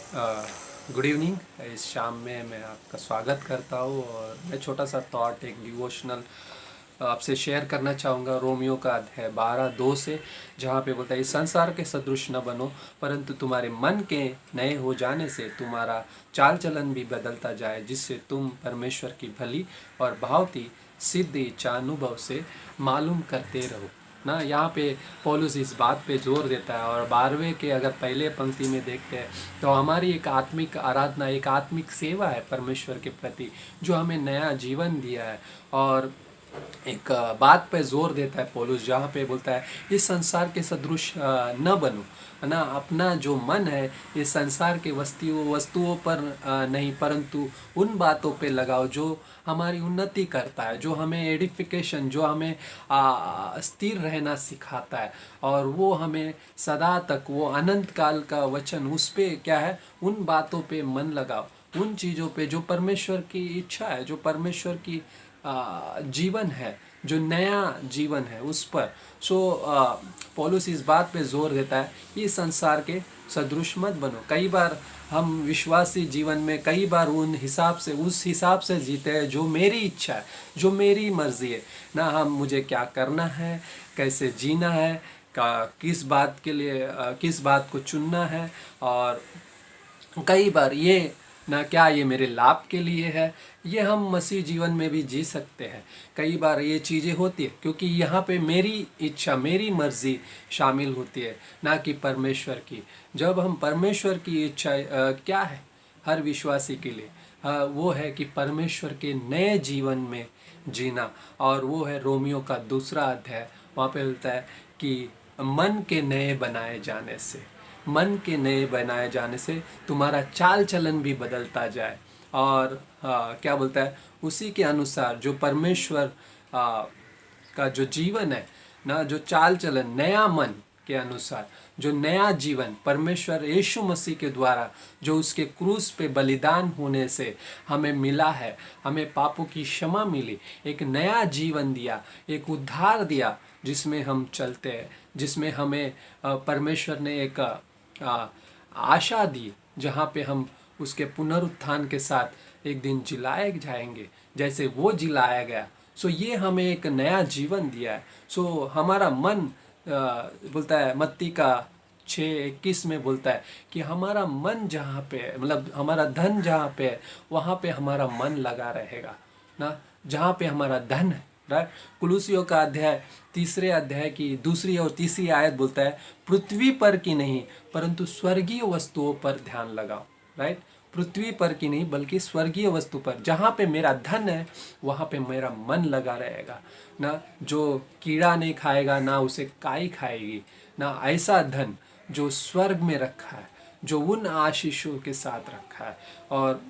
Good evening. इस शाम में मैं आपका स्वागत करता हूँ और मैं छोटा सा थॉट एक डिवोशनल आपसे शेयर करना चाहूँगा। रोमियो का अध्याय 12:2 से, जहाँ पे बोलता है इस संसार के सदृश न बनो, परंतु तुम्हारे मन के नए हो जाने से तुम्हारा चाल चलन भी बदलता जाए, जिससे तुम परमेश्वर की भली और भावती सिद्ध इच्छा अनुभव से मालूम करते रहो ना। यहाँ पे पौलुस इस बात पे जोर देता है। और 12वें के अगर पहले पंक्ति में देखते हैं तो हमारी एक आत्मिक आराधना, एक आत्मिक सेवा है परमेश्वर के प्रति, जो हमें नया जीवन दिया है। और एक बात पे जोर देता है पौलुस, जहाँ पे बोलता है इस संसार के सदृश न बनो, है ना। अपना जो मन है इस संसार के वस्तुओं पर नहीं, परंतु उन बातों पे लगाओ जो हमारी उन्नति करता है, जो हमें एडिफिकेशन, जो हमें स्थिर रहना सिखाता है। और वो हमें सदा तक, वो अनंत काल का वचन, उस पे क्या है, उन बातों पे मन लगाओ, उन चीज़ों पे जो परमेश्वर की इच्छा है, जो परमेश्वर की जीवन है, जो नया जीवन है, उस पर। सो पौलुस इस बात पे जोर देता है कि संसार के सदृश मत बनो। कई बार हम विश्वासी जीवन में कई बार उस हिसाब से जीते हैं जो मेरी इच्छा है, जो मेरी मर्जी है ना। हम मुझे क्या करना है, कैसे जीना है, किस बात के लिए, किस बात को चुनना है। और कई बार ये ना, क्या ये मेरे लाभ के लिए है, ये हम मसीह जीवन में भी जी सकते हैं। कई बार ये चीज़ें होती है क्योंकि यहाँ पे मेरी इच्छा, मेरी मर्जी शामिल होती है, ना कि परमेश्वर की। जब हम परमेश्वर की इच्छा क्या है हर विश्वासी के लिए, वो है कि परमेश्वर के नए जीवन में जीना। और वो है रोमियो का 2 अध्याय। वहाँ पे बोलता है कि मन के नए बनाए जाने से, मन के नए बनाए जाने से तुम्हारा चाल चलन भी बदलता जाए। और क्या बोलता है, उसी के अनुसार जो परमेश्वर का जो जीवन है ना, जो चाल चलन, नया मन के अनुसार, जो नया जीवन परमेश्वर यीशु मसीह के द्वारा, जो उसके क्रूस पे बलिदान होने से हमें मिला है, हमें पापों की क्षमा मिली, एक नया जीवन दिया, एक उद्धार दिया, जिसमें हम चलते हैं, जिसमें हमें परमेश्वर ने एक आशा दी, जहाँ पे हम उसके पुनरुत्थान के साथ एक दिन जिलाए जाएंगे जैसे वो जिलाया गया। सो ये हमें एक नया जीवन दिया है। सो हमारा मन बोलता है, मत्ती का 6:21 में बोलता है कि हमारा मन जहाँ पे है, मतलब हमारा धन जहाँ पे है, वहाँ पे हमारा मन लगा रहेगा ना। जहाँ पे हमारा धन है, राइट। कुलुसियों का अध्याय 3 अध्याय की 2 और 3 आयत बोलता है पृथ्वी पर की नहीं परंतु स्वर्गीय वस्तुओं पर ध्यान लगाओ, राइट। पृथ्वी पर की नहीं बल्कि स्वर्गीय वस्तु पर। जहाँ पे मेरा धन है वहाँ पे मेरा मन लगा रहेगा ना। जो कीड़ा नहीं खाएगा ना उसे काई खाएगी ना, ऐसा धन जो स्वर्ग में रखा है, जो उन आशीषों के साथ रखा है। और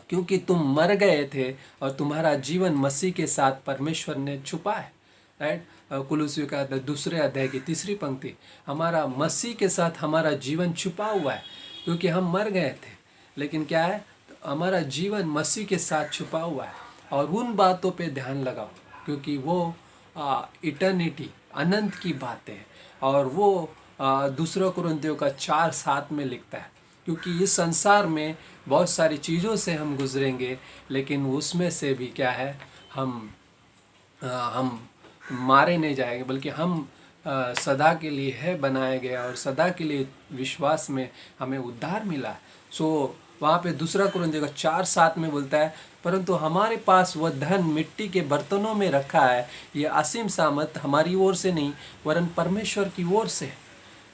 क्योंकि तुम मर गए थे और तुम्हारा जीवन मसीह के साथ परमेश्वर ने छुपा है, राइट। कुलुसियों का 2 अध्याय की 3 पंक्ति, हमारा मसीह के साथ हमारा जीवन छुपा हुआ है क्योंकि हम मर गए थे। लेकिन क्या है, हमारा जीवन मसीह के साथ छुपा हुआ है। और उन बातों पे ध्यान लगाओ क्योंकि वो इटर्निटी, अनंत की बातें हैं। और वो 2 कुरिन्थियों का 4:7 में लिखता है क्योंकि इस संसार में बहुत सारी चीज़ों से हम गुजरेंगे, लेकिन उसमें से भी क्या है, हम मारे नहीं जाएंगे, बल्कि हम सदा के लिए है बनाए गए और सदा के लिए विश्वास में हमें उद्धार मिला है। सो वहाँ पे 2 कुरिन्थियों का 4:7 में बोलता है परंतु हमारे पास वह धन मिट्टी के बर्तनों में रखा है, यह असीम सामर्थ हमारी ओर से नहीं वरन परमेश्वर की ओर से है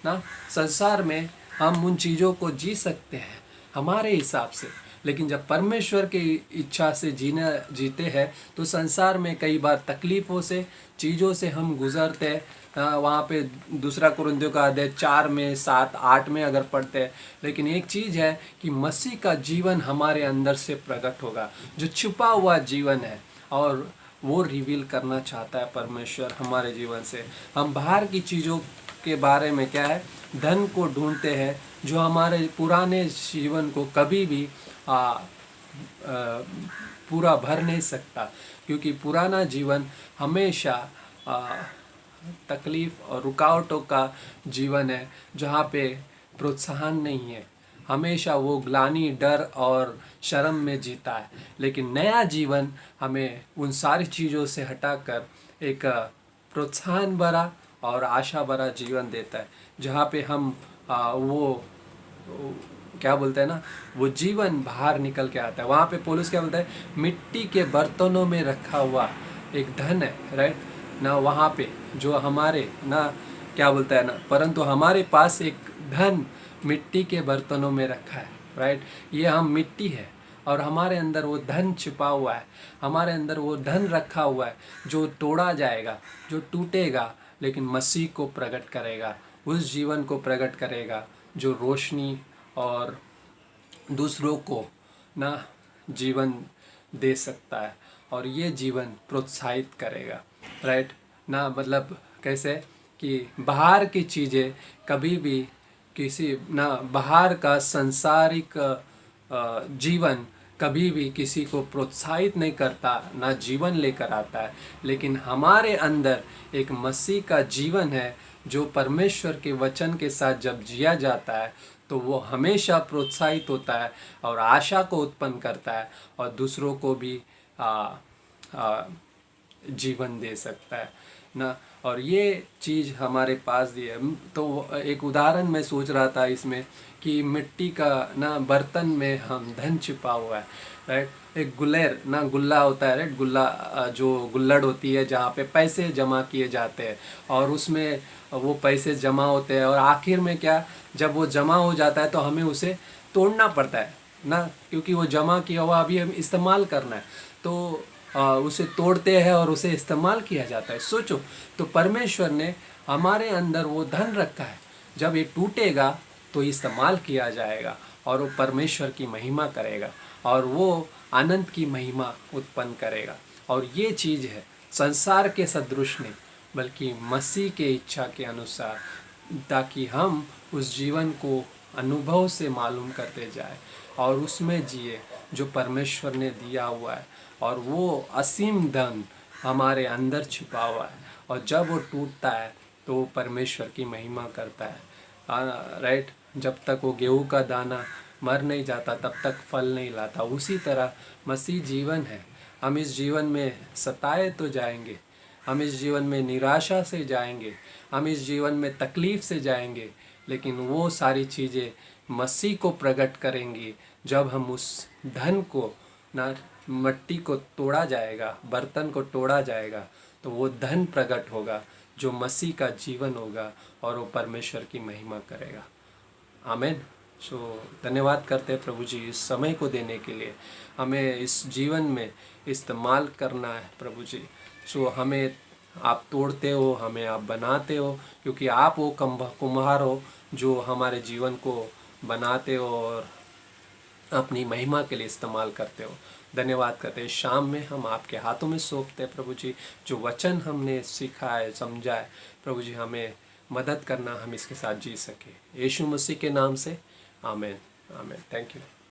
ना। संसार में हम उन चीज़ों को जी सकते हैं हमारे हिसाब से, लेकिन जब परमेश्वर की इच्छा से जीते हैं तो संसार में कई बार तकलीफ़ों से, चीज़ों से हम गुजरते हैं। वहाँ पे 2 कुरिन्थियों का अध्याय 4 में 7-8 में अगर पढ़ते हैं। लेकिन एक चीज़ है कि मसीह का जीवन हमारे अंदर से प्रकट होगा, जो छुपा हुआ जीवन है, और वो रिवील करना चाहता है परमेश्वर हमारे जीवन से। हम बाहर की चीज़ों के बारे में क्या है, धन को ढूंढते हैं जो हमारे पुराने जीवन को कभी भी पूरा भर नहीं सकता, क्योंकि पुराना जीवन हमेशा तकलीफ और रुकावटों का जीवन है, जहाँ पे प्रोत्साहन नहीं है, हमेशा वो ग्लानि, डर और शर्म में जीता है। लेकिन नया जीवन हमें उन सारी चीज़ों से हटाकर एक प्रोत्साहन भरा और आशा भरा जीवन देता है, जहाँ पे हम वो क्या बोलते हैं ना, वो जीवन बाहर निकल के आता है। वहाँ पे पौलुस क्या बोलता है, मिट्टी के बर्तनों में रखा हुआ एक धन है, राइट ना, वहाँ पे जो हमारे ना क्या बोलता है ना, परंतु हमारे पास एक धन मिट्टी के बर्तनों में रखा है, राइट। ये हम मिट्टी है और हमारे अंदर वो धन छिपा हुआ है, हमारे अंदर वो धन रखा हुआ है जो तोड़ा जाएगा, जो टूटेगा, लेकिन मसीह को प्रकट करेगा, उस जीवन को प्रकट करेगा जो रोशनी और दूसरों को ना जीवन दे सकता है, और ये जीवन प्रोत्साहित करेगा, राइट ना। मतलब कैसे कि बाहर की चीज़ें कभी भी किसी ना, बाहर का सांसारिक जीवन कभी भी किसी को प्रोत्साहित नहीं करता, ना जीवन लेकर आता है। लेकिन हमारे अंदर एक मसीह का जीवन है जो परमेश्वर के वचन के साथ जब जिया जाता है तो वो हमेशा प्रोत्साहित होता है और आशा को उत्पन्न करता है और दूसरों को भी जीवन दे सकता है ना। और ये चीज़ हमारे पास दी है। तो एक उदाहरण मैं सोच रहा था इसमें कि मिट्टी का ना बर्तन में हम धन छिपा हुआ है, राइट। एक गुल्लेर ना, गुल्ला होता है, राइट, गुल्ला जो गुल्लड़ होती है जहाँ पे पैसे जमा किए जाते हैं और उसमें वो पैसे जमा होते हैं और आखिर में क्या, जब वो जमा हो जाता है तो हमें उसे तोड़ना पड़ता है ना, क्योंकि वो जमा किया हुआ अभी हमें इस्तेमाल करना है, तो उसे तोड़ते हैं और उसे इस्तेमाल किया जाता है। सोचो, तो परमेश्वर ने हमारे अंदर वो धन रखा है, जब ये टूटेगा तो इस्तेमाल किया जाएगा और वो परमेश्वर की महिमा करेगा और वो आनंद की महिमा उत्पन्न करेगा। और ये चीज़ है संसार के सदृश नहीं, बल्कि मसीह के इच्छा के अनुसार, ताकि हम उस जीवन को अनुभव से मालूम करते जाए और उसमें जिए जो परमेश्वर ने दिया हुआ है। और वो असीम धन हमारे अंदर छिपा हुआ है और जब वो टूटता है तो वो परमेश्वर की महिमा करता है, राइट। जब तक वो गेहूं का दाना मर नहीं जाता तब तक फल नहीं लाता, उसी तरह मसीह जीवन है। हम इस जीवन में सताए तो जाएंगे, हम इस जीवन में निराशा से जाएंगे, हम इस जीवन में तकलीफ़ से जाएंगे, लेकिन वो सारी चीज़ें मसीह को प्रकट करेंगी जब हम उस धन को ना, मिट्टी को तोड़ा जाएगा, बर्तन को तोड़ा जाएगा, तो वो धन प्रकट होगा जो मसीह का जीवन होगा और वो परमेश्वर की महिमा करेगा। आमीन। सो धन्यवाद करते हैं प्रभु जी इस समय को देने के लिए, हमें इस जीवन में इस्तेमाल करना है प्रभु जी। सो हमें आप तोड़ते हो, हमें आप बनाते हो, क्योंकि आप वो कुम्हार हो जो हमारे जीवन को बनाते हो और अपनी महिमा के लिए इस्तेमाल करते हो। धन्यवाद करते हैं। शाम में हम आपके हाथों में सौंपते हैं प्रभु जी, जो वचन हमने सीखा है, समझा है प्रभु जी, हमें मदद करना, हम इसके साथ जी सके। यीशु मसीह के नाम से आमीन, आमीन। Thank you.